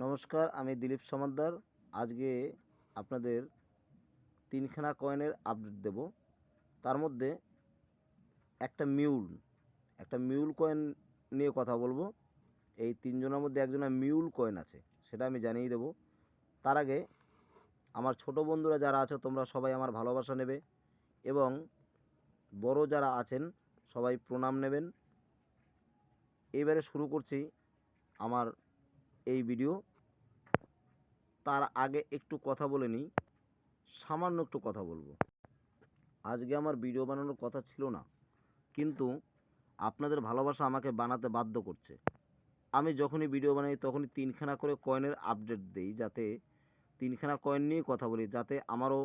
নমস্কার, আমি দিলীপ সমাদ্দার। আজকে আপনাদের তিনখানা কয়েনের আপডেট দেব। তার মধ্যে একটা মিউল কয়েন নিয়ে কথা বলবো। এই তিনজনের মধ্যে একজনের মিউল কয়েন আছে, সেটা আমি জানিয়ে দেব। তার আগে আমার ছোট বন্ধুরা যারা আছে, তোমরা সবাই আমার ভালোবাসা নেবে এবং বড় যারা আছেন সবাই প্রণাম নেবেন। এইবারে শুরু করছি আমার এই ভিডিও। তার আগে একটু কথা বলে নিই, সামান্য একটু কথা বলবো। আজকে আমার ভিডিও বানানোর কথা ছিল না, কিন্তু আপনাদের ভালোবাসা আমাকে বানাতে বাধ্য করছে। আমি যখনই ভিডিও বানাই তখনই তিনখানা করে কয়েনের আপডেট দিই, যাতে তিনখানা কয়েন নিয়ে কথা বলি, যাতে আমারও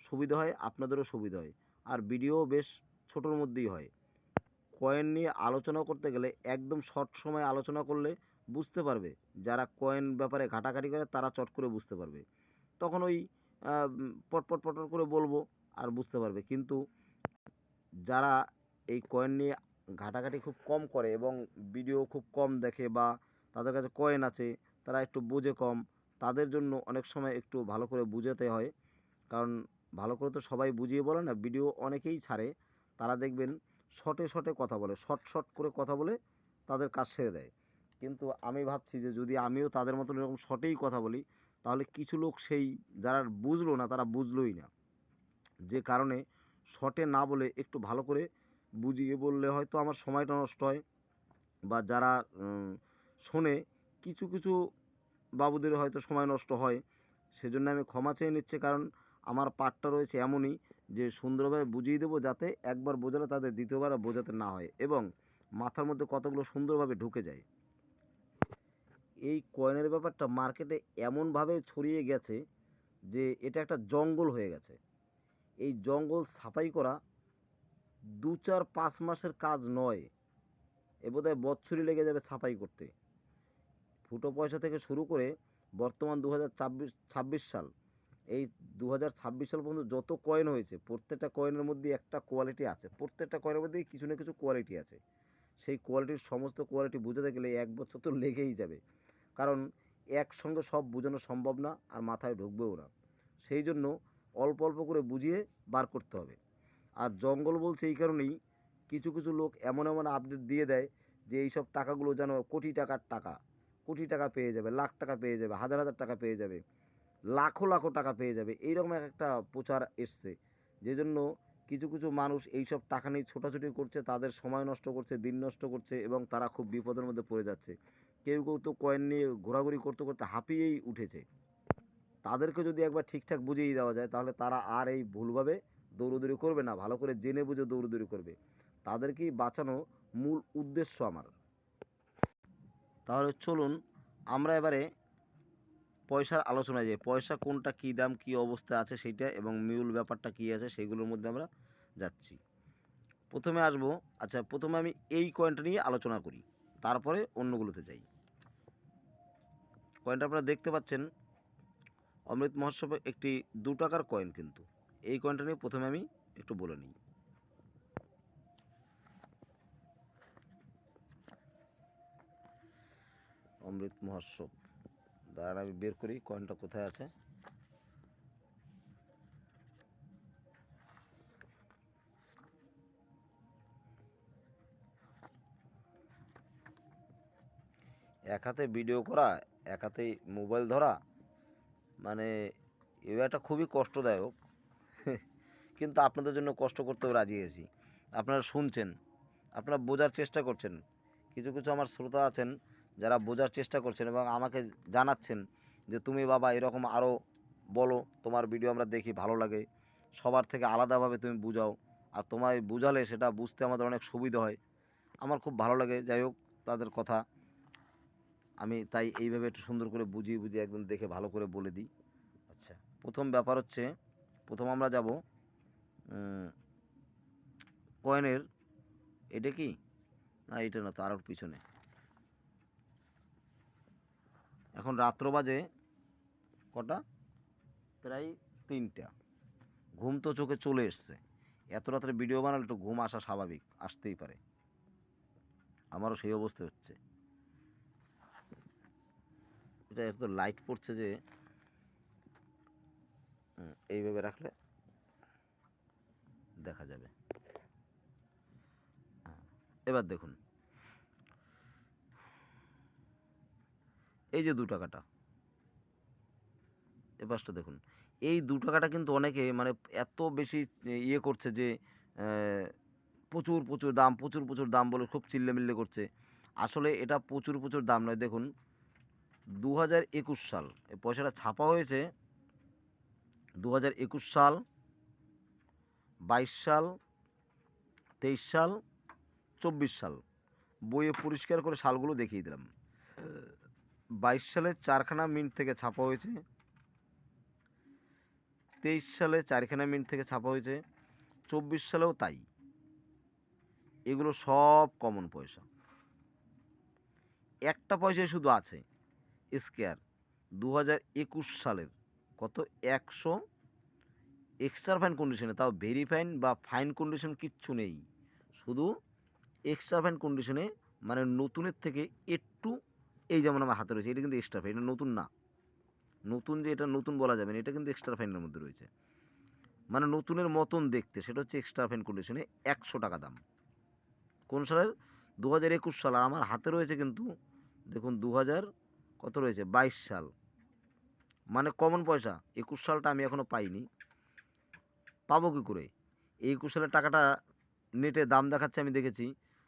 সুবিধা হয়, আপনাদেরও সুবিধা হয়, আর ভিডিও বেশ ছোটোর মধ্যেই হয়। কয়েন নিয়ে আলোচনা করতে গেলে একদম শর্ট সময় আলোচনা করলে বুঝতে পারবে, যারা কয়েন ব্যাপারে ঘাটাঘাটি করে তারা চট করে বুঝতে পারবে। তখন ওই পটপট পটপট করে বলবো আর বুঝতে পারবে। কিন্তু যারা এই কয়েন নিয়ে ঘাটাঘাটি খুব কম করে এবং ভিডিও খুব কম দেখে, বা তাদের কাছে কয়েন আছে তারা একটু বোঝে কম, তাদের জন্য অনেক সময় একটু ভালো করে বুঝাতে হয়। কারণ ভালো করে তো সবাই বুঝিয়ে বলে না, ভিডিও অনেকেই ছাড়ে, তারা দেখবেন শর্টে শর্টে কথা বলে, শর্ট করে কথা বলে তাদের কাজ সেরে দেয়। কিন্তু আমি ভাবছি যে যদি আমিও তাদের মতন এরকম শর্টেই কথা বলি, তাহলে কিছু লোক সেই যারা বুঝলো না তারা বুঝলোই না। যে কারণে শর্টে না বলে একটু ভালো করে বুঝিয়ে বললে হয়তো আমার সময়টা নষ্ট হয়, বা যারা শোনে কিছু কিছু বাবুদের হয়তো সময় নষ্ট হয়। সেজন্য আমি ক্ষমা চেয়ে নিচ্ছি, কারণ আমার পাঠটা রয়েছে এমনই যে সুন্দরভাবে বুঝিয়ে দেবো, যাতে একবার বোঝালে তাদের দ্বিতীয়বার বোঝাতে না হয় এবং মাথার মধ্যে কতগুলো সুন্দরভাবে ঢুকে যায়। এই কয়েনের ব্যাপারটা মার্কেটে এমনভাবে ছড়িয়ে গেছে যে এটা একটা জঙ্গল হয়ে গেছে। এই জঙ্গল সাফাই করা 2-4-5 মাসের কাজ নয়, এ বোধহয় বছরই লেগে যাবে সাফাই করতে। ফুটো পয়সা থেকে শুরু করে বর্তমান 2026 সাল, এই 2026 সাল পর্যন্ত যত কয়েন হয়েছে প্রত্যেকটা কয়েনের মধ্যে একটা কোয়ালিটি আছে, প্রত্যেকটা কয়েনের মধ্যেই কিছু না কিছু কোয়ালিটি আছে। সেই কোয়ালিটির সমস্ত কোয়ালিটি বোঝাতে গেলে 1 বছর তো লেগেই যাবে, কারণ একসঙ্গে সব বোঝানো সম্ভব না আর মাথায় ঢুকবেও না। সেই জন্য অল্প অল্প করে বুঝিয়ে বার করতে হবে। আর জঙ্গল বলছে এই কারণেই, কিছু কিছু লোক এমন এমন আপডেট দিয়ে দেয় যে এইসব টাকাগুলো যেন কোটি টাকা পেয়ে যাবে, লাখ টাকা পেয়ে যাবে, হাজার হাজার টাকা পেয়ে যাবে, লাখো লাখো টাকা পেয়ে যাবে, এইরকম একটা প্রচার এসছে। যে জন্য কিছু কিছু মানুষ এইসব টাকা নিয়ে ছোটাছুটি করছে, তাদের সময় নষ্ট করছে, দিন নষ্ট করছে এবং তারা খুব বিপদের মধ্যে পড়ে যাচ্ছে। কেউ কেউ তো কয়েন নিয়ে ঘোরাঘুরি করতে করতে হাঁপিয়েই উঠেছে। তাদেরকে যদি একবার ঠিকঠাক বুঝিয়ে দেওয়া যায়, তাহলে তারা আর এই ভুলভাবে দৌড়দৌড়ি করবে না, ভালো করে জেনে বুঝে দৌড়দৌড়ি করবে। তাদেরকেই বাঁচানো মূল উদ্দেশ্য আমার। তাহলে চলুন আমরা এবারে পয়সার আলোচনায় যাই। পয়সা কোনটা, কী দাম, কী অবস্থা আছে সেইটা, এবং মিউল ব্যাপারটা কী আছে সেইগুলোর মধ্যে আমরা যাচ্ছি। প্রথমে আসবো, আচ্ছা প্রথমে আমি এই কয়েনটা নিয়ে আলোচনা করি, তারপরে অন্যগুলোতে যাই। কয়েনটা আপনারা দেখতে পাচ্ছেন, অমৃত মহোৎসবে একটি 2 টাকার কয়েন, কিন্তু এই কয়েনটা নিয়ে প্রথমে আমি একটু বলে নিই। অমৃত মহোৎসব, দাঁড়ান আমি বের করি কয়েনটা কোথায় আছে। এক হাতে ভিডিও করা, এক হাতেই মোবাইল ধরা, মানে এ একটা খুবই কষ্টদায়ক। কিন্তু আপনাদের জন্য কষ্ট করতেও রাজি আছি। আপনারা শুনছেন, আপনারা বোঝার চেষ্টা করছেন। কিছু কিছু আমার শ্রোতা আছেন যারা বোঝার চেষ্টা করছেন এবং আমাকে জানাচ্ছেন যে তুমি বাবা এরকম আরও বলো, তোমার ভিডিও আমরা দেখি, ভালো লাগে, সবার থেকে আলাদাভাবে তুমি বুঝাও, আর তোমায় বুঝালে সেটা বুঝতে আমাদের অনেক সুবিধা হয়। আমার খুব ভালো লাগে। যাই হোক, তাদের কথা আমি তাই এইভাবে একটু সুন্দর করে বুঝিয়ে বুঝিয়ে একদম দেখে ভালো করে বলে দিই। আচ্ছা, প্রথম ব্যাপার হচ্ছে, প্রথম আমরা যাব কয়েনের, এটা কি, না এটা না তো, আরও পিছনে। এখন রাত্র বাজে কটা, প্রায় 3টা। ঘুম তো চোখে চলে এসছে। এত রাত্রে ভিডিও বানালে একটু ঘুম আসা স্বাভাবিক, আসতেই পারে, আমারও সেই অবস্থা হচ্ছে। এটা এত লাইট পড়ছে যে এইভাবে রাখলে দেখা যাবে। এবার দেখুন, এই যে 2 টাকাটা, এ পাশটা দেখুন, এই 2 টাকাটা কিন্তু অনেকে মানে এত বেশি ইয়ে করছে যে প্রচুর প্রচুর দাম, প্রচুর প্রচুর দাম বলে খুব চিল্লামিল্লি করছে। আসলে এটা প্রচুর প্রচুর দাম নয়। দেখুন 2021 সাল, এই পয়সাটা ছাপা হয়েছে 2021 সাল, 22 সাল, 23 সাল, 24 সাল, বইয়ে পরিষ্কার করে সালগুলো দেখিয়ে দিলাম। 22 সালে 4খানা মিন্ট থেকে ছাপা হয়েছে, 23 সালে 4খানা মিন্ট থেকে ছাপা হয়েছে, 24 সালেও তাই। এগুলো সব কমন পয়সা। একটা পয়সায় শুধু আছে স্কোয়ার 2021 সালের কত 100 এক্সট্রা ফাইন কন্ডিশনে, তাও ভেরিফাইন বা ফাইন কন্ডিশন কিচ্ছু নেই, শুধু এক্সট্রা ফাইন কন্ডিশনে, মানে নতুনের থেকে একটু, এই যেমন আমার হাতে রয়েছে এটা কিন্তু এক্সট্রা ফাইন, এটা নতুন না। নতুন যে এটা নতুন বলা যাবে না, এটা কিন্তু এক্সট্রা ফাইনের মধ্যে রয়েছে, মানে নতুনের মতন দেখতে, সেটা হচ্ছে এক্সট্রা ফাইন কন্ডিশনে 100 টাকা দাম। কোন সালের? 2021 সাল। আর আমার হাতে রয়েছে কিন্তু দেখুন 2000 কত রয়েছে 22 সাল, মানে কমন পয়সা। 21 সালটা আমি এখনও পাইনি, পাবো কী করে? এই 21 সালের টাকাটা নেটে দাম দেখাচ্ছে, আমি দেখেছি,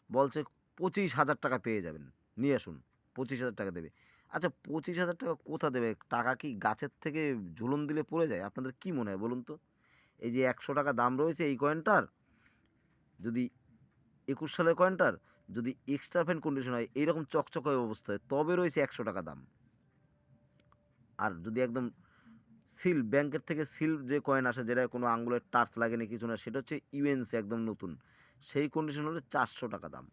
বলছে 25,000 টাকা পেয়ে যাবেন, নিয়ে আসুন, 25,000 টাকা দেবে। আচ্ছা 25,000 টাকা কোথা দেবে? টাকা কি গাছের থেকে ঝুলন দিলে পড়ে যায়? আপনাদের কি মনে হয় বলুন তো? এই যে 100 টাকা দাম রয়েছে এই কয়েনটার, যদি 21 সালের কয়েনটার যদি এক্সট্রা ফাইন কন্ডিশন হয়, এইরকম চকচকে অবস্থায়, তবে রয়েছে 100 টাকা দাম। আর যদি একদম সিল, ব্যাংকের থেকে সিল যে কয়েন আসে, যেটা কোনো আঙ্গুলের টাচ লাগেনি কিছু না, সেটা হচ্ছে ইউএনসি, একদম নতুন, সেই কন্ডিশন হলে 400 টাকা দাম।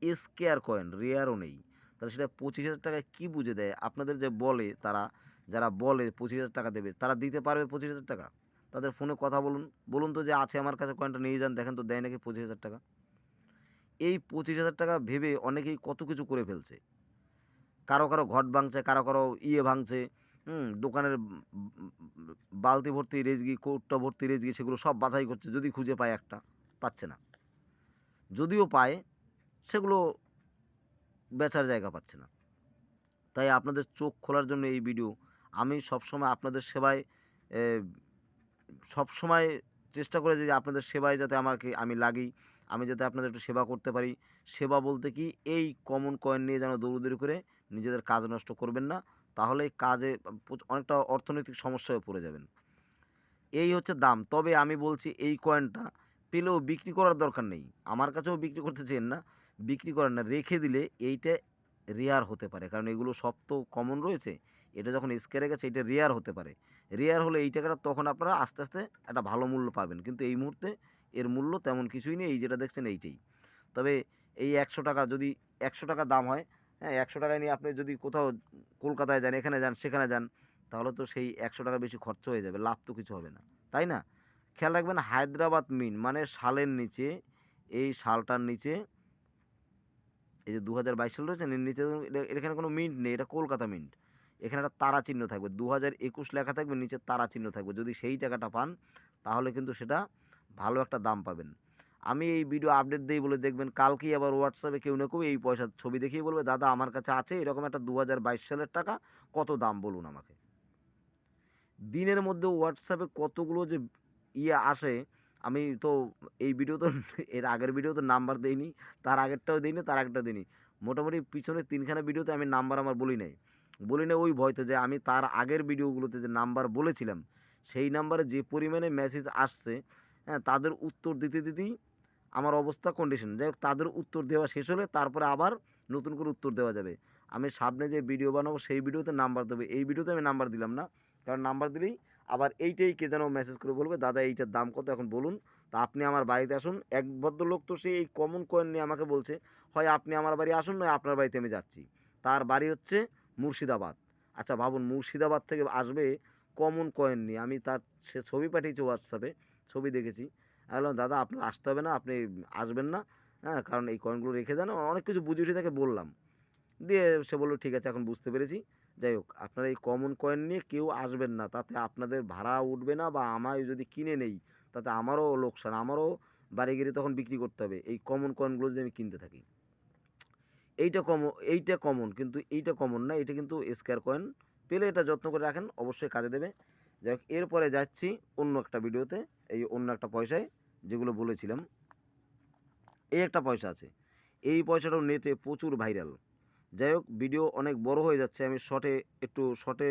স্কেয়ার কয়েন রেয়ারও নেই, তাহলে সেটা 25,000 টাকায় কী বুঝে দেয়? আপনাদের যে বলে তারা, যারা বলে 25,000 টাকা দেবে, তারা দিতে পারবে 25,000 টাকা? তাদের ফোনে কথা বলুন, বলুন তো যে আছে আমার কাছে কয়েনটা নিয়ে যান, দেখেন তো দেয় নাকি 25,000 টাকা? এই 25,000 টাকা ভেবে অনেকেই কত কিছু করে ফেলছে। কারো কারো ঘট ভাঙছে, কারো কারো ইয়ে ভাঙছে, দোকানের বালতি ভর্তি রেজগি, কৌটা ভর্তি রেজগি, সেগুলো সব বাছাই করছে, যদি খুঁজে পায় একটা, পাচ্ছে না। যদিও পায়, সেগুলো বেচার জায়গা পাচ্ছে না। তাই আপনাদের চোখ খোলার জন্য এই ভিডিও। আমি সবসময় আপনাদের সেবায়, এ সবসময় চেষ্টা করে যে আপনাদের সেবায় যাতে আমি লাগি, আমি যাতে আপনাদের একটু সেবা করতে পারি। সেবা বলতে কি, এই কমন কয়েন নিয়ে যেন দৌড়াদৌড়ি করে নিজেদের কাজ নষ্ট করবেন না, তাহলে কাজে অনেকটা অর্থনৈতিক সমস্যায় পড়ে যাবেন। এই হচ্ছে দাম। তবে আমি বলছি এই কয়েনটা পেলেও বিক্রি করার দরকার নেই। আমার কাছেও বিক্রি করতে চেয়েন না, বিক্রি করেন না। রেখে দিলে এইটা রেয়ার হতে পারে। কারণ এগুলো সব তো কমন রয়েছে। এটা যখন স্কেয়ারে গেছে এটা রেয়ার হতে পারে। রেয়ার হলে এই টাকাটা তখন আপনারা আস্তে, আস্তে একটা ভালো মূল্য পাবেন। কিন্তু এই মুহূর্তে এর মূল্য তেমন কিছুই নেই। এই যেটা দেখছেন এইটাই। তবে এই ১০০ টাকা যদি ১০০ টাকা দাম হয়, হ্যাঁ, ১০০ টাকায় নিয়ে আপনি যদি কোথাও কলকাতায় যান, এখানে যান, সেখানে যান, তাহলে তো সেই ১০০ টাকার বেশি খরচ হয়ে যাবে। লাভ তো কিছু হবে না। তাই না? খেয়াল রাখবেন হায়দ্রাবাদ মিন্ট, মানে সালের নিচে, এই সালটার নিচে এই যে ২০২২ সাল রয়েছে, এর নিচে এখানে কোনো মিন্ট নেই, এটা কলকাতা মিন্ট। এখানে একটা তারা চিহ্ন থাকবে, ২০২১ লেখা থাকবে, নিচে তারা চিহ্ন থাকবে। যদি সেই টাকাটা পান, তাহলে কিন্তু সেটা ভালো একটা দাম পাবেন। আমি এই ভিডিও আপডেট দেই বলে দেখবেন কালকেই আবার হোয়াটসঅ্যাপে কেউ না কেউ এই পয়সার ছবি দেখিয়ে বলবে, দাদা আমার কাছে আছে এরকম একটা ২০২২ সালের টাকা, কত দাম বলুন আমাকে। দিনের মধ্যে হোয়াটসঅ্যাপে কতগুলো যে আসে, আমি তো এই ভিডিও তো এর আগের ভিডিও তো নাম্বার দেইনি, তার আগেরটাও দেইনি, তার আগেরটাও দিইনি। মোটামুটি পিছনে 3খানা ভিডিওতে আমি নাম্বার আমার বলি নাই। বলি না ওই ভয়তে যে আমি তার আগের ভিডিওগুলোতে যে নাম্বার বলেছিলাম, সেই নাম্বারে যে পরিমাণে মেসেজ আসছে, হ্যাঁ, তাদের উত্তর দিতে দিতেই আমার অবস্থা কন্ডিশন। যাই হোক, তাদের উত্তর দেওয়া শেষ হলে তারপরে আবার নতুন করে উত্তর দেওয়া যাবে। আমি সামনে যে ভিডিও বানাবো সেই ভিডিওতে নাম্বার দেবো, এই ভিডিওতে আমি নাম্বার দিলাম না। কারণ নাম্বার দিলেই আবার এইটাই কে যেন মেসেজ করে বলবে, দাদা এইটার দাম কত এখন বলুন। তা আপনি আমার বাড়িতে আসুন। এক ভদ্রলোক তো সেই এই কমন কয়েন নিয়ে আমাকে বলছে, হয় আপনি আমার বাড়ি আসুন, নয় আপনার বাড়িতে আমি যাচ্ছি। তার বাড়ি হচ্ছে মুর্শিদাবাদ। আচ্ছা ভাবুন, মুর্শিদাবাদ থেকে আসবে কমন কয়েন নিয়ে। আমি তার সে ছবি পাঠিয়েছি হোয়াটসঅ্যাপে, ছবি দেখেছি। আমি বললাম, দাদা আপনার আসতে হবে না, আপনি আসবেন না, হ্যাঁ, কারণ এই কয়েনগুলো রেখে দেন। অনেক কিছু বুঝিয়ে তাকে বললাম। দিয়ে সে বললো ঠিক আছে এখন বুঝতে পেরেছি। যাই হোক, আপনারা এই কমন কয়েন নিয়ে কেউ আসবেন না, তাতে আপনাদের ভাড়া উঠবে না, বা আমায় যদি কিনে নেই তাতে আমারও লোকসান, আমারও বাড়ি গিয়ে তখন বিক্রি করতে হবে এই কমন কয়েনগুলো যদি আমি কিনতে থাকি। এইটা কমন, কিন্তু এইটা কমন না, এটা কিন্তু স্কয়ার কয়েন। পেলে এটা যত্ন করে রাখেন, অবশ্যই কাজে দেবে। যাই হোক, এরপরে যাচ্ছি অন্য একটা ভিডিওতে, এই অন্য একটা পয়সায় যেগুলো বলেছিলাম। এই একটা পয়সা আছে, এই পয়সাটাও নেটে প্রচুর ভাইরাল। যাই হোক, ভিডিও অনেক বড় হয়ে যাচ্ছে, আমি শর্টে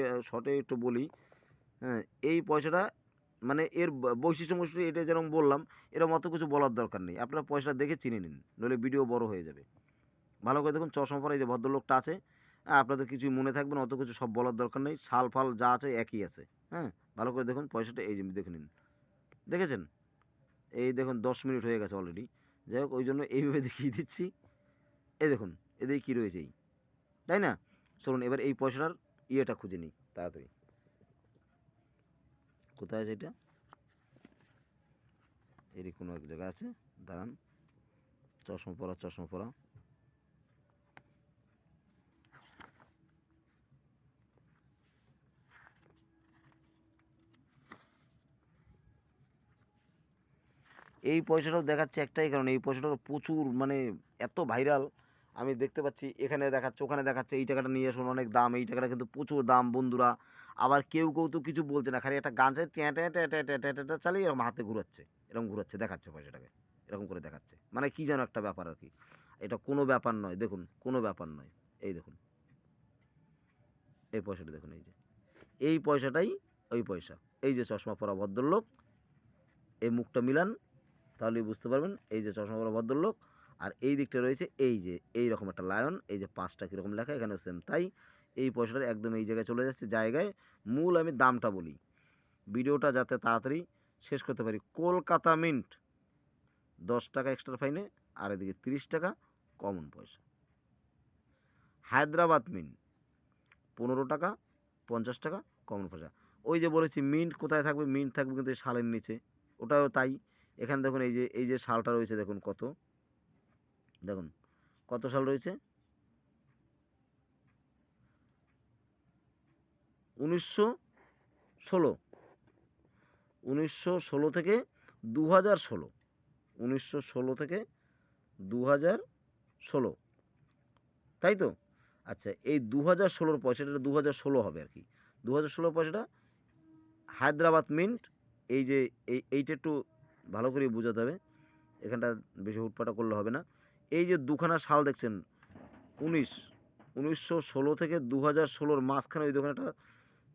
একটু বলি। হ্যাঁ, এই পয়সাটা মানে এর বৈশিষ্ট্য এটা যেরকম বললাম, এরকম অত কিছু বলার দরকার নেই, আপনারা পয়সাটা দেখে চিনে নিন, নইলে ভিডিও বড় হয়ে যাবে। ভালো করে দেখুন, চশমা পরা এই যে ভদ্রলোকটা আছে, আপনাদের কিছুই মনে থাকবে না, অত কিছু সব বলার দরকার নেই, শাল ফাল যা আছে একই আছে। হ্যাঁ, ভালো করে দেখুন পয়সাটা, এই যে দেখে নিন, দেখেছেন? এই দেখুন 10 মিনিট হয়ে গেছে অলরেডি। যাই হোক, ওই জন্য এইভাবে দেখিয়ে দিচ্ছি। এই দেখুন, এদিকে কী রয়েছে, এই, তাই না? চলুন এবার এই পয়সাটার ইয়েটা খুঁজে নিই তাড়াতাড়ি। কোথায় আছে এটা? এরই কোনো এক জায়গায় আছে, দাঁড়ান। চশমা পরা। এই পয়সাটাও দেখাচ্ছে একটাই কারণ, এই পয়সাটার প্রচুর মানে এত ভাইরাল, আমি দেখতে পাচ্ছি এখানে দেখাচ্ছে ওখানে দেখাচ্ছে, এই টাকাটা নিয়ে আসুন অনেক দাম, এই টাকাটা কিন্তু প্রচুর দাম বন্ধুরা। আবার কেউ তো কিছু বলছে না, খালি একটা গান চাই, ট্যাঁ ট্যাঁ ট্যাঁ ট্যাঁ ট্যাঁ ট্যাঁ ট্যাঁ ট্যাঁ চালিয়ে এরকম হাতে ঘুরাচ্ছে, এরকম ঘুরাচ্ছে, দেখাচ্ছে পয়সাটাকে, এরকম করে দেখাচ্ছে, মানে কী যেন একটা ব্যাপার আর কি। এটা কোনো ব্যাপার নয়, দেখুন কোনো ব্যাপার নয়। এই দেখুন, এই পয়সাটা দেখুন, এই যে এই পয়সাটাই ওই পয়সা। এই যে চশমা পরা ভদ্রলোক, এই মুখটা মিলান, তাহলেই বুঝতে পারবেন, এই যে চশমা পরা ভদ্রলোক, আর এই দিকটা রয়েছে এই যে এইরকম একটা লায়ন, এই যে 5টা কীরকম লেখা, এখানেও সেম তাই। এই পয়সাটা একদম এই জায়গায় চলে যাচ্ছে জায়গায়। মূল আমি দামটা বলি, ভিডিওটা যাতে তাড়াতাড়ি শেষ করতে পারি। কলকাতা মিন্ট 10 টাকা এক্সট্রা ফাইনে, আর এদিকে 30 টাকা কমন পয়সা। হায়দ্রাবাদ মিন্ট 15 টাকা, 50 টাকা কমন পয়সা। ওই যে বলেছি মিন্ট কোথায় থাকবে, মিন্ট থাকবে কিন্তু এই শালের নিচে, ওটাও তাই। এখানে দেখুন, এই যে শালটা রয়েছে, দেখুন কত, দেখুন কত সাল রয়েছে, 1916, 1916 থেকে 2016, 1916 থেকে 2016, তাই তো? আচ্ছা, এই 2016 পয়সাটা 2016 হবে আর কি, 2016 পয়সাটা হায়দ্রাবাদ মিন্ট। এই যে এইটা একটু ভালো করে বোঝাতে হবে, এখানটা বেশি হুটপাটা করলে হবে না। এই যে দুখানা সাল দেখছেন, 1916 থেকে 2016 মাঝখানে ওই দোকানে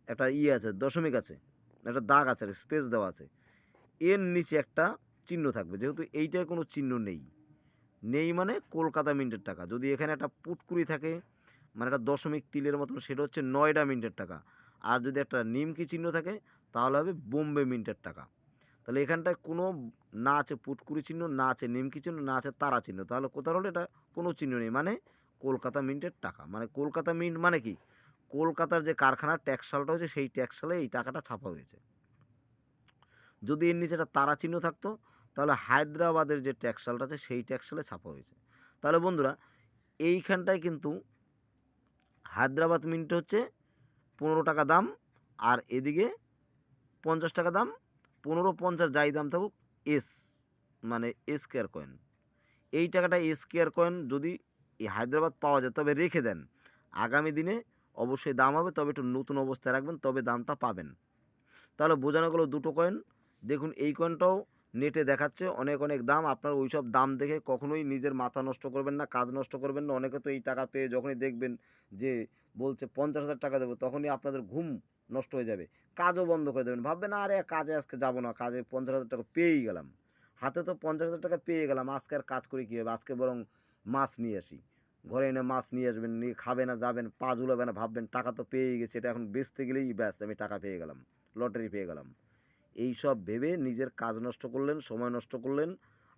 একটা ইয়ে আছে, দশমিক আছে, একটা দাগ আছে, স্পেস দেওয়া আছে, এর নিচে একটা চিহ্ন থাকবে, যেহেতু এইটার কোনো চিহ্ন নেই, মানে কলকাতা মিন্টের টাকা। যদি এখানে একটা পুটকুড়ি থাকে, মানে একটা দশমিক তিলের মতন, সেটা হচ্ছে নয়ডা মিন্টের টাকা। আর যদি একটা নিমকি চিহ্ন থাকে, তাহলে হবে বোম্বে মিন্টের টাকা। তাহলে এখানটায় কোনো না আছে পুটকুড়ি চিহ্ন, না আছে নিমকি চিহ্ন, না আছে তারা চিহ্ন, তাহলে কোথাও হলো এটা কোনো চিহ্ন নেই, মানে কলকাতা মিন্টের টাকা। মানে কলকাতা মিন্ট মানে কি, কলকাতার যে কারখানার ট্যাক্স সালটা হয়েছে, সেই ট্যাক্স সালে এই টাকাটা ছাপা হয়েছে। যদি এর নিচে একটা তারা চিহ্ন থাকতো, তাহলে হায়দ্রাবাদের যে ট্যাক্স সালটা আছে, সেই ট্যাক্স সালে ছাপা হয়েছে। তাহলে বন্ধুরা, এইখানটায় কিন্তু হায়দ্রাবাদ মিন্ট হচ্ছে 15 টাকা দাম, আর এদিকে 50 টাকা দাম, 15-50 যাই দাম থাকুক, এস মানে স্কয়ার কয়েন। এই টাকাটা স্কয়ার কয়েন যদি এই হায়দ্রাবাদ পাওয়া যায়, তবে রেখে দেন, আগামী দিনে অবশ্যই দাম হবে, তবে একটু নতুন অবস্থায় রাখবেন, তবে দামটা পাবেন। তাহলে বোঝানো গেলো দুটো কয়েন। দেখুন এই কয়েনটাও নেটে দেখাচ্ছে অনেক অনেক দাম, আপনার ওই সব দাম দেখে কখনোই নিজের মাথা নষ্ট করবেন না, কাজ নষ্ট করবেন না। অনেকে তো এই টাকা পেয়ে যখনই দেখবেন যে বলছে 50,000 টাকা দেবো, তখনই আপনাদের ঘুম নষ্ট হয়ে যাবে, কাজও বন্ধ করে দেবেন, ভাববেন আরে কাজে আজকে যাবো না, কাজে 50,000 টাকা পেয়েই গেলাম, হাতে তো 50,000 টাকা পেয়ে গেলাম, আজকে আর কাজ করে কী হবে, আজকে বরং মাছ নিয়ে আসি। ঘরে এনে মাছ নিয়ে আসবেন, নিয়ে খাবেন, না যাবেন, পা ঝুলাবে না, ভাববেন টাকা তো পেয়েই গেছে, এটা এখন বেচতে গেলেই ব্যাস আমি টাকা পেয়ে গেলাম, লটারি পেয়ে গেলাম। এই সব ভেবে নিজের কাজ নষ্ট করলেন, সময় নষ্ট করলেন,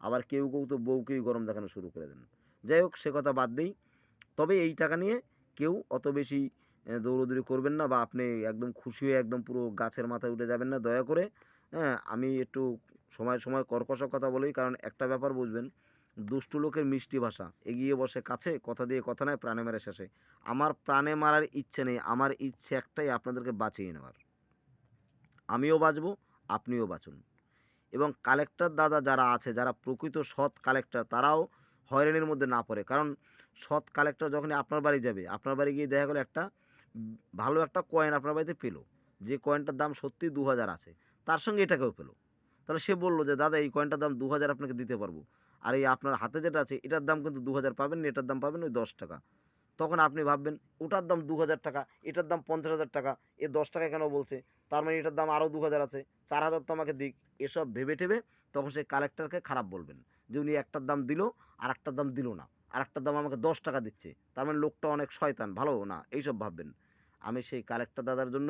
আবার কেউ তো বউকেই গরম দেখানো শুরু করে দেন। যাই হোক, সে কথা বাদ দিই। তবে এই টাকা নিয়ে কেউ অত বেশি দৌড়দৌড়ি করবেন না, বা আপনি একদম খুশি হয়ে একদম পুরো গাছের মাথায় উঠে যাবেন না, দয়া করে। হ্যাঁ, আমি একটু সময় সময় কর্কশ কথা বলি, কারণ একটা ব্যাপার বুঝবেন, দুষ্টু লোকের মিষ্টি ভাষা, এগিয়ে বসে কাছে, কথা দিয়ে কথা নয়, প্রাণে মেরে শেষে। আমার প্রাণে মারার ইচ্ছে নেই, আমার ইচ্ছে একটাই, আপনাদেরকে বাঁচিয়ে নেওয়ার। আমিও বাঁচবো, আপনিও বাঁচুন। এবং কালেক্টর দাদা যারা আছে, যারা প্রকৃত সৎ কালেক্টর, তারাও হয়রানির মধ্যে না পড়ে। কারণ সৎ কালেক্টর যখনই আপনার বাড়ি যাবে, আপনার বাড়ি গিয়ে দেখা গেলো একটা ভালো একটা কয়েন আপনার বাড়িতে পেলো, যে কয়েনটার দাম সত্যি 2000 আছে, তার সঙ্গে এটাকেও পেলো, তাহলে সে বললো যে দাদা এই কয়েনটার দাম 2000 আপনাকে দিতে পারবো, আর এই আপনার হাতে যেটা আছে এটার দাম কিন্তু 2000 পাবেন না, এটার দাম পাবেন ওই 10 টাকা। তখন আপনি ভাববেন ওটার দাম 2000 টাকা, এটার দাম 50,000 টাকা, এ 10 টাকা কেন বলছে, তার মানে এটার দাম আরও 2000 আছে, 4000 তো আমাকে দিক। এসব ভেবে টেবে তখন সেই কালেক্টরকে খারাপ বলবেন যে উনি একটার দাম দিল আর একটার দাম দিল না, আর একটার দাম আমাকে 10 টাকা দিচ্ছে, তার মানে লোকটা অনেক শয়তান, ভালো না, এইসব ভাববেন। আমি সেই কালেক্টর দাদার জন্য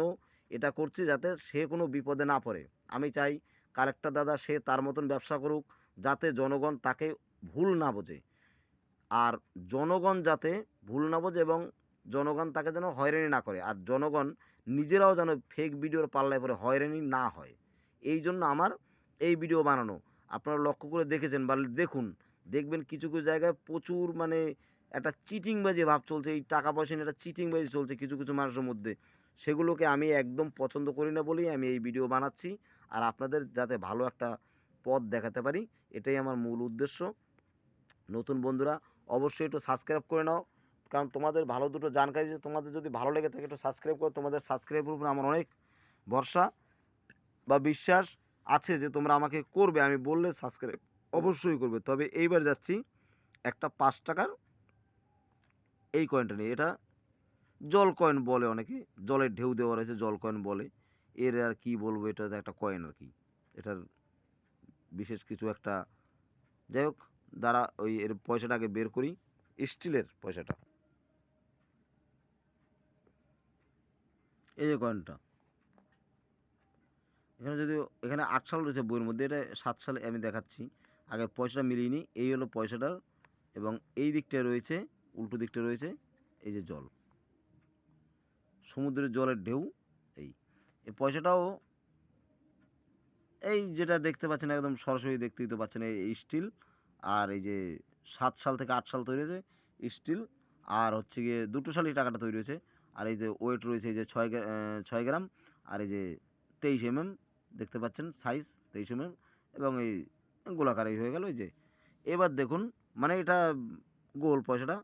এটা করছি যাতে সে কোনো বিপদে না পড়ে। আমি চাই কালেক্টর দাদা সে তার মতন ব্যবসা করুক, যাতে জনগণ তাকে ভুল না বোঝে, আর জনগণ যাতে ভুল না বোঝে, এবং জনগণ তাকে যেন হয়রানি না করে, আর জনগণ নিজেরাও যেন ফেক ভিডিওর পাল্লায় পরে হয়রানি না হয়। এই জন্য আমার এই ভিডিও বানানো। আপনারা লক্ষ্য করে দেখেছেন বা দেখুন, দেখবেন কিছু কিছু জায়গায় প্রচুর মানে একটা চিটিংবাজি ভাব চলছে, এই টাকা পয়সা নিয়ে একটা চিটিংবাজি চলছে কিছু কিছু মানুষের মধ্যে। সেগুলোকে আমি একদম পছন্দ করি না বলেই আমি এই ভিডিও বানাচ্ছি, আর আপনাদের যাতে ভালো একটা পথ দেখাতে পারি, এটাই আমার মূল উদ্দেশ্য। নতুন বন্ধুরা অবশ্যই একটু সাবস্ক্রাইব করে নাও, কারণ তোমাদের ভালো দুটো জানকারি, যে তোমাদের যদি ভালো লেগে থাকে একটু সাবস্ক্রাইব করো। তোমাদের সাবস্ক্রাইবের উপরে আমার অনেক ভরসা বা বিশ্বাস আছে যে তোমরা আমাকে করবে, আমি বললে সাবস্ক্রাইব অবশ্যই করবে। তবে এইবার যাচ্ছি একটা 5 টাকার এই কয়েনটা নিয়ে। এটা জল কয়েন বলে অনেকে, জলের ঢেউ দেওয়া রয়েছে, জল কয়েন বলে। এর আর কি বলবো, এটা একটা কয়েন আর কি, এটার বিশেষ কিছু একটা, যাই হোক, দ্বারা ওই এর পয়সাটা আগে বের করি, স্টিলের পয়সাটা। এই যে কয়েনটা, এখানে যদিও এখানে 8 সাল রয়েছে বইয়ের মধ্যে, এটা 7 সালে আমি দেখাচ্ছি। আগে পয়সাটা মিলিয়ে নিই। এই হলো পয়সাটার, এবং এই দিকটায় রয়েছে, উল্টো দিকটা রয়েছে এই যে জল, সমুদ্রের জলের ঢেউ। এই এই পয়সাটাও এই যেটা দেখতে পাচ্ছেন একদম সরাসরি দেখতেই তো পাচ্ছেন, এই স্টিল, আর এই যে 7 সাল থেকে 8 সাল তৈরি হয়েছে স্টিল, আর হচ্ছে গিয়ে 2 সালেই টাকাটা তৈরি হয়েছে। আর এই যে ওয়েট রয়েছে এই যে 6 গ্রাম, আর এই যে 23 দেখতে পাচ্ছেন সাইজ 23 এবং এই গোলাকার এই হয়ে গেল। এই যে এবার দেখুন, মানে এটা গোল পয়সাটা,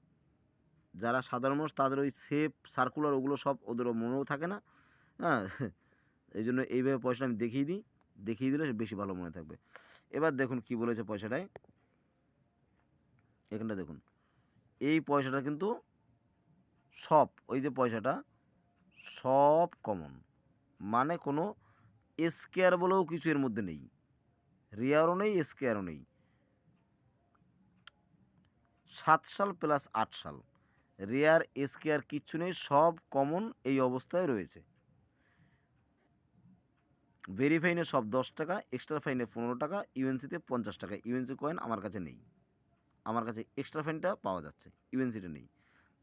যারা সাধারণ মানুষ তাদের ওই শেপ সার্কুলার ওগুলো সব ওদের মনেও থাকে না, হ্যাঁ। এই জন্য এইভাবে পয়সাটা আমি দেখিয়ে দিলে বেশি ভালো মনে থাকবে। এবার দেখুন কি বলেছে পয়সাটায়, এখানটা দেখুন, এই পয়সাটা কিন্তু সব, ওই যে পয়সাটা সব কমন, মানে কোনো স্কেয়ার বলেও কিছু এর মধ্যে নেই, রিয়ারও নেই, স্কেয়ারও নেই। 7 সাল প্লাস 8 সাল, রেয়ার স্কেয়ার কিচ্ছু নেই, সব কমন এই অবস্থায় রয়েছে। ভেরিফাইনে সব 10 টাকা, এক্সট্রা ফাইনে 15 টাকা, ইউএনসিতে 50 টাকা। ইউএনসি কয়েন আমার কাছে নেই, আমার কাছে এক্সট্রা ফাইনটা পাওয়া যাচ্ছে, ইউএনসিটা নেই,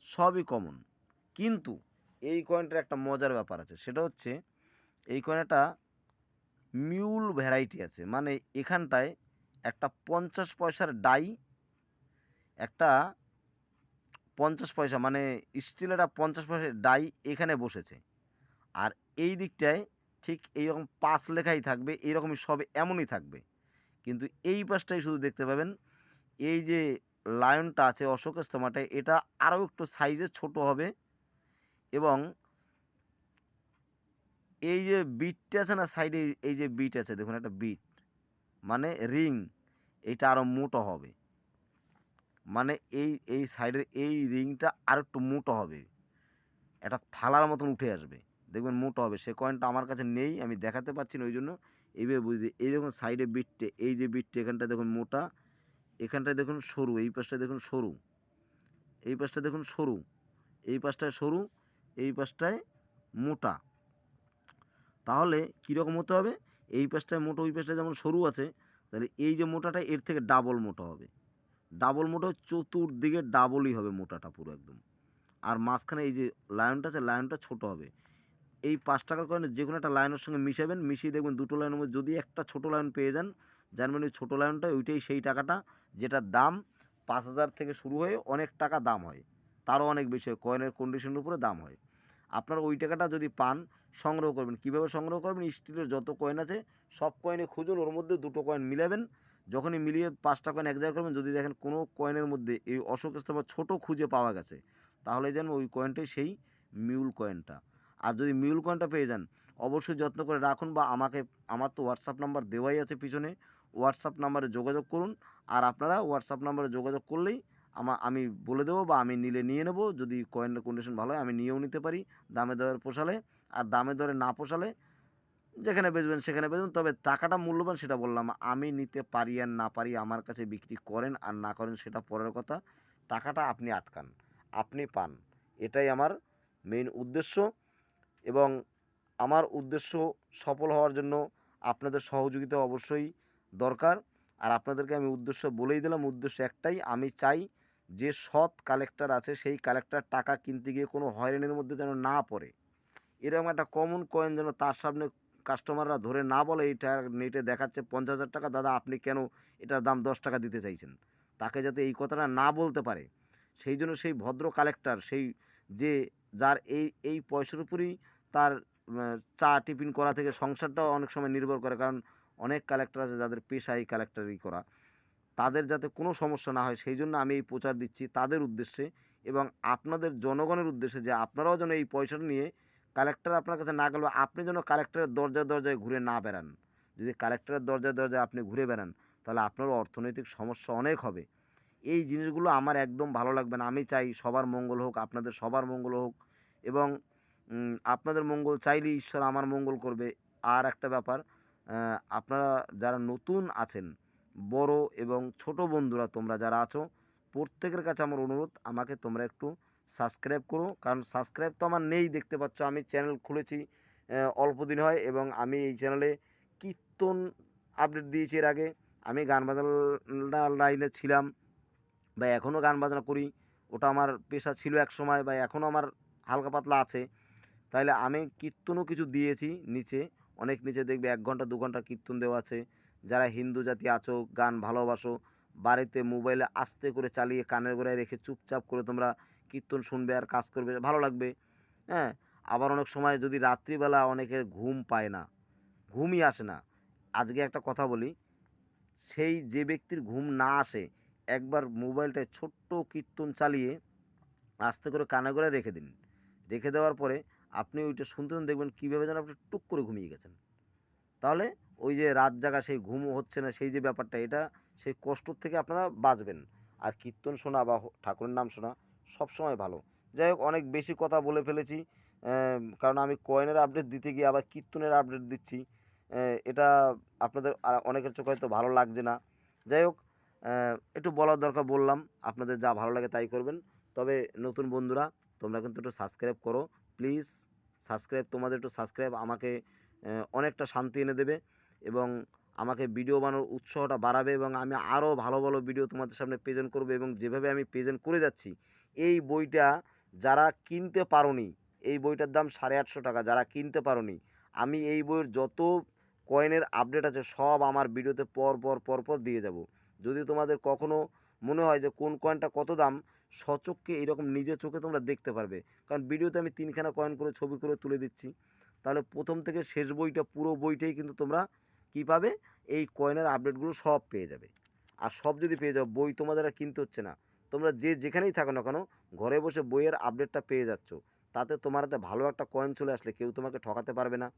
সবই কমন। কিন্তু এই কয়েনটার একটা মজার ব্যাপার আছে, সেটা হচ্ছে এই কয়েনটা মিউল ভ্যারাইটি আছে, মানে এখানটায় একটা 50 পয়সার ডাই, একটা 50 পয়সা মানে স্টিল, একটা 50 পয়সার ডাই এখানে বসেছে, আর এই দিকটায় ঠিক এইরকম 5 লেখাই থাকবে, এইরকমই সব এমনই থাকবে। কিন্তু এই পাশটাই শুধু দেখতে পাবেন এই যে লায়নটা আছে অশোক স্তম্ভটায়, এটা আরও একটু সাইজে ছোট হবে, এবং এই যে বিটটা আছে না সাইডে, এই যে বিট আছে দেখুন, একটা বিট মানে রিং, এইটা আরও মোটো হবে, মানে এই সাইডের এই রিংটা আর একটু মোটো হবে, একটা থালার মতন উঠে আসবে, দেখবেন মোটো হবে। সে কয়েনটা আমার কাছে নেই, আমি দেখাতে পারছি না, ওই জন্য এইভাবে বুঝতে। এই দেখুন সাইডে বিটটে, এই যে বিটটে এখানটা দেখুন মোটা, এখানটায় দেখুন সরু, এই পাশটায় দেখুন সরু, এই পাশটা দেখুন সরু, এই পাশটায় সরু, এই পাশটায় মোটা। তাহলে কীরকম হতে হবে, এই পাশটায় মোটো, ওই পাশটায় যেমন সরু আছে, তাহলে এই যে মোটাটা এর থেকে ডাবল মোটা হবে, ডাবল মোটা, চতুর্দিকে ডাবলই হবে মোটাটা পুরো একদম। আর মাঝখানে এই যে লায়নটা আছে, লায়নটা ছোট হবে। এই 5 টাকার কয়েনে যে কোনো একটা লায়নের সঙ্গে মিশাবেন, মিশিয়ে দেখবেন দুটো লাইনের মধ্যে যদি একটা ছোটো লায়ন পেয়ে যান, যার মানে ওই ছোটো লায়নটা ওইটাই সেই টাকাটা যেটার দাম 5,000 থেকে শুরু হয়ে অনেক টাকা দাম হয়, তারও অনেক বেশি হয়, কয়েনের কন্ডিশনের উপরে দাম হয়। আপনারা ওই টাকাটা যদি পান সংগ্রহ করবেন। কীভাবে সংগ্রহ করবেন? স্টিলের যত কয়েন আছে সব কয়েনে খুঁজুন, ওর মধ্যে দুটো কয়েন মিলাবেন। যখনই মিলিয়ে 5টা কয়েন এক জায়গায় করবেন, যদি দেখেন কোনো কয়েনের মধ্যে এই অশোক স্তম্ভ ছোটো খুঁজে পাওয়া গেছে, তাহলে যেন ওই কয়েনটাই সেই মিউল কয়েনটা। আর যদি মিউল কয়েনটা পেয়ে যান, অবশ্যই যত্ন করে রাখুন, বা আমার তো হোয়াটসঅ্যাপ নাম্বার দেওয়াই আছে পিছনে, হোয়াটসঅ্যাপ নাম্বারে যোগাযোগ করুন। আর আপনারা হোয়াটসঅ্যাপ নাম্বারে যোগাযোগ করলেই আমি বলে দেবো, বা আমি নিয়ে নেব। যদি কয়েনের কন্ডিশন ভালো হয় আমি নিয়েও নিতে পারি, দামে দরে পোষালে। আর দামে দরে না পোষালে যেখানে বেচবেন সেখানে বেচবেন, তবে টাকাটা মূল্যবান সেটা বললাম। আমি নিতে পারি আর না পারি, আমার কাছে বিক্রি করেন আর না করেন সেটা পরের কথা। টাকাটা আপনি আটকান, আপনি পান, এটাই আমার মেইন উদ্দেশ্য। এবং আমার উদ্দেশ্য সফল হওয়ার জন্য আপনাদের সহযোগিতা অবশ্যই দরকার। আর আপনাদেরকে আমি উদ্দেশ্য বলেই দিলাম, উদ্দেশ্য একটাই, আমি চাই যে সৎ কালেক্টর আছে সেই কালেক্টর টাকা কিনতে গিয়ে কোনো হয়রানির মধ্যে যেন না পড়ে। এরকম একটা কমন কয়েন যেন তার সামনে কাস্টমাররা ধরে না বলে এইটা নেটে দেখাচ্ছে 50,000 টাকা, দাদা আপনি কেন এটার দাম 10 টাকা দিতে চাইছেন। তাকে যাতে এই কথাটা না বলতে পারে, সেই জন্য সেই ভদ্র কালেক্টর, সেই যে যার এই পয়সার উপরেই তার চা টিফিন করা থেকে সংসারটাও অনেক সময় নির্ভর করে, কারণ অনেক কালেক্টর আছে যাদের পেশা এই কালেক্টরই করা, তাদের যাতে কোনো সমস্যা না হয় সেই জন্য আমি এই প্রচার দিচ্ছি তাদের উদ্দেশ্যে এবং আপনাদের জনগণের উদ্দেশ্যে, যে আপনারাও যেন এই পয়সাটা নিয়ে কালেক্টর আপনার কাছে না গেলেও আপনি যেন কালেক্টরের দরজায় দরজায় ঘুরে না বেড়ান। যদি কালেক্টরের দরজায় দরজায় আপনি ঘুরে বেড়ান, তাহলে আপনারও অর্থনৈতিক সমস্যা অনেক হবে। এই জিনিসগুলো আমার একদম ভালো লাগবে না। আমি চাই সবার মঙ্গল হোক, আপনাদের সবার মঙ্গল হোক, এবং আপনাদের মঙ্গল চাইলেই ঈশ্বর আমার মঙ্গল করবে। আর একটা ব্যাপার, আপনারা যারা নতুন আছেন, বড় এবং ছোট বন্ধুরা তোমরা যারা আছো, প্রত্যেকের কাছে আমার অনুরোধ, আমাকে তোমরা একটু সাবস্ক্রাইব করো। কারণ সাবস্ক্রাইব তো আমার নেই, দেখতে পাচ্ছ আমি চ্যানেল খুলেছি অল্প দিন হয়, এবং আমি এই চ্যানেলে কীর্তন আপডেট দিয়েছি এর আগে। আমি গান বাজনার লাইনে ছিলাম, বা এখনও গান বাজনা করি, ওটা আমার পেশা ছিল এক সময়, বা এখনও আমার হালকা পাতলা আছে। তাইলে আমি কীর্তনও কিছু দিয়েছি নিচে, অনেক নিচে দেখবে 1 ঘন্টা 2 ঘন্টা কীর্তন দেওয়া আছে। যারা হিন্দু জাতি আছো, গান ভালোবাসো, বাড়িতে মোবাইলে আস্তে করে চালিয়ে কানের গোড়ায় রেখে চুপচাপ করে তোমরা কীর্তন শুনবে আর কাজ করবে, ভালো লাগবে। হ্যাঁ, আবার অনেক সময় যদি রাত্রিবেলা অনেকের ঘুম পায় না, ঘুমই আসে না। আজকে একটা কথা বলি, সেই যে ব্যক্তির ঘুম না আসে, একবার মোবাইলটায় ছোট্ট কীর্তন চালিয়ে আস্তে করে কানে গোড়ায় রেখে দিন। রেখে দেওয়ার পরে আপনি ওইটা শুনতে দেখবেন কীভাবে যেন আপনি টুক করে ঘুমিয়ে গেছেন। তাহলে ওই যে রাত জাগা সেই ঘুম হচ্ছে না, সেই যে ব্যাপারটা, এটা সেই কষ্টর থেকে আপনারা বাঁচবেন। আর কীর্তন শোনা বা ঠাকুরের নাম শোনা সবসময় ভালো। যাই হোক, অনেক বেশি কথা বলে ফেলেছি, কারণ আমি কয়েনের আপডেট দিতে গিয়ে আবার কীর্তনের আপডেট দিচ্ছি। এটা আপনাদের অনেকের চোখে হয়তো ভালো লাগছে না। যাই হোক, একটু বলার দরকার বললাম, আপনাদের যা ভালো লাগে তাই করবেন। তবে নতুন বন্ধুরা, তোমরা কিন্তু একটু সাবস্ক্রাইব করো প্লিজ। তোমাদের একটু সাবস্ক্রাইব আমাকে অনেকটা শান্তি এনে দেবে, এবং আমাকে ভিডিও বানানোর উৎসাহটা বাড়াবে, এবং আমি আরও ভালো ভালো ভিডিও তোমাদের সামনে প্রেজেন্ট করবো। এবং যেভাবে আমি প্রেজেন্ট করে যাচ্ছি, এই বইটা যারা কিনতে পারোনি, এই বইটার দাম 850 টাকা, যারা কিনতে পারোনি, আমি এই বইয়ের যত কয়েনের আপডেট আছে সব আমার ভিডিওতে পর পর দিয়ে যাব। যদি তোমাদের কখনও মনে হয় যে কোন কয়েনটা কত দাম, সচক্ষে এইরকম নিজের চোখে তোমরা দেখতে পারবে। কারণ ভিডিওতে আমি 3খানা কয়েন করে ছবি করে তুলে দিচ্ছি। তাহলে প্রথম থেকে শেষ বইটা, পুরো বইটাই কিন্তু তোমরা কী পাবে, এই কয়েনের আপডেটগুলো সব পেয়ে যাবে। আর সব যদি পেয়ে যাও, বই তোমাদের আর কিনতে হচ্ছে না, তোমরা যে যেখানেই থাকো না কেন ঘরে বসে বইয়ের আপডেটটা পেয়ে যাচ্ছ। তাতে তোমার হাতে ভালো একটা কয়েন চলে আসলে কেউ তোমাকে ঠকাতে পারবে না।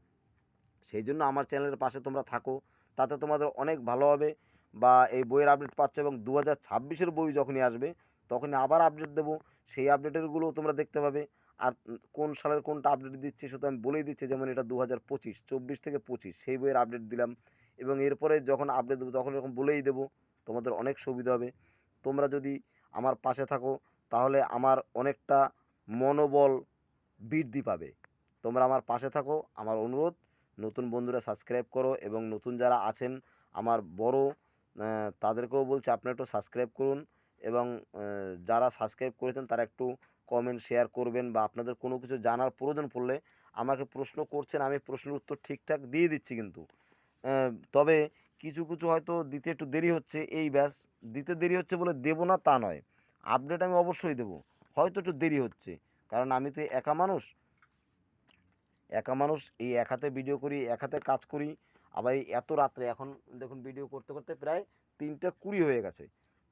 সেই জন্য আমার চ্যানেলের পাশে তোমরা থাকো, তাতে তোমাদের অনেক ভালো হবে। বা এই বইয়ের আপডেট পাচ্ছ, এবং 2026-এর বই যখনই আসবে তখনই আবার আপডেট দেবো, সেই আপডেটেরগুলোও তোমরা দেখতে পাবে। আর কোন সালের কোনটা আপডেট দিচ্ছি সেটা আমি বলেই দিচ্ছি, যেমন এটা 2025, 24 থেকে 25 সেই বইয়ের আপডেট দিলাম। এবং এরপরে যখন আপডেট দেবো তখন এরকম বলেই দেবো, তোমাদের অনেক সুবিধা হবে। তোমরা যদি আমার পাশে থাকো, তাহলে আমার অনেকটা মনোবল বৃদ্ধি পাবে। তোমরা আমার পাশে থাকো, আমার অনুরোধ। নতুন বন্ধুরা সাবস্ক্রাইব করো, এবং নতুন যারা আছেন আমার বড়, তাদেরকেও বলছি আপনারা একটু সাবস্ক্রাইব করুন। এবং যারা সাবস্ক্রাইব করেছেন তারা একটু কমেন্ট শেয়ার করবেন, বা আপনাদের কোনো কিছু জানার প্রয়োজন পড়লে আমাকে প্রশ্ন করছেন, আমি প্রশ্নের উত্তর ঠিকঠাক দিয়ে দিচ্ছি কিন্তু। তবে কিছু কিছু হয়তো দিতে একটু দেরি হচ্ছে, এই ব্যাস। দিতে দেরি হচ্ছে বলে দেবো না তা নয়, আপডেট আমি অবশ্যই দেবো, হয়তো একটু দেরি হচ্ছে, কারণ আমি তো একা মানুষ। এই এক হাতে ভিডিও করি, এক হাতে কাজ করি, আবার এই এত রাত্রে এখন দেখুন ভিডিও করতে করতে প্রায় 3টা 20 হয়ে গেছে।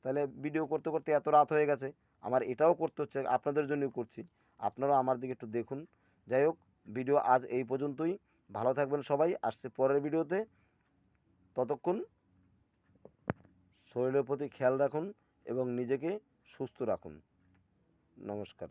তাহলে ভিডিও করতে করতে এত রাত হয়ে গেছে, আমার এটাও করতে হচ্ছে, আপনাদের জন্যই করছি, আপনারাও আমার দিকে একটু দেখুন। যাই হোক, ভিডিও আজ এই পর্যন্তই। ভালো থাকবেন সবাই, আসছে পরের ভিডিওতে। ততক্ষণ শরীরের প্রতি খেয়াল রাখুন এবং নিজেকে সুস্থ রাখুন। নমস্কার।